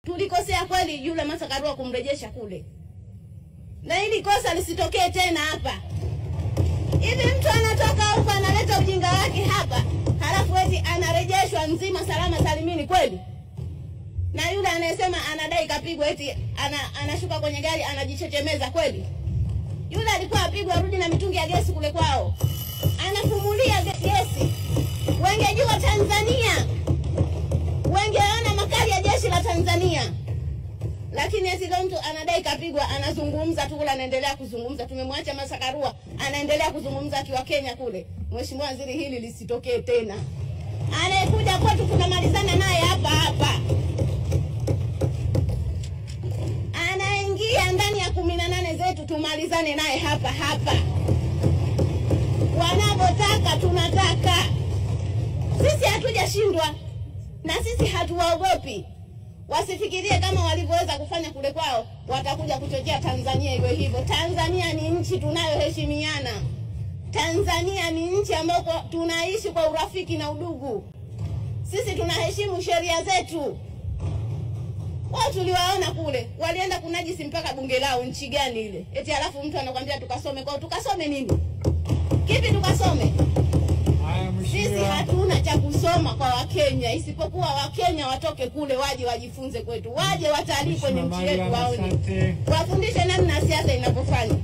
Tulikosea kweli yule Martha Karua kumrejesha kule. Na hili kosa lisitokee tena hapa. Hivi mtu anatoka huko analeta ujinga wake hapa, halafu eti anarejeshwa nzima salama salimini kweli? Na yule anayesema anadai kapigwa eti anashuka kwenye gari anajichechemeza kweli? Yule alikuwa apigwa arudi na mitungi ya gesi kule kwao. Anafumulia gesi. Wengejua Tanzania. Wengeona makali ya jeshi la Tanzania. Lakini eti leo mtu anadai kapigwa, anazungumza tu kule, anaendelea kuzungumza. Tumemwacha Martha Karua anaendelea kuzungumza akiwa Kenya kule. Mheshimiwa Waziri, hili lisitokee tena. Anayekuja kwetu tunamalizana naye hapa hapa. Anaingia ndani ya 18 zetu tumalizane naye hapa hapa. Wanapotaka tunataka. Sisi hatujashindwa. Na sisi hatuwaogopi. Wasifikirie kama walivyoweza kufanya kule kwao watakuja kuchochea Tanzania iwe hivyo. Tanzania ni nchi tunayoheshimiana. Tanzania ni nchi ambayo tunaishi kwa urafiki na udugu. Sisi tunaheshimu sheria zetu. Wao tuliwaona kule walienda kunajisi mpaka bunge lao. Nchi gani ile? Eti alafu mtu anakuambia tukasome kwao. Tukasome nini? Kipi tukasome? Sisi hatuna cha kusoma kwa Wakenya, isipokuwa Wakenya watoke kule waje wajifunze kwetu. Waje watalii kwenye nchi yetu waone. Wafundishe namna siasa inapofanywa.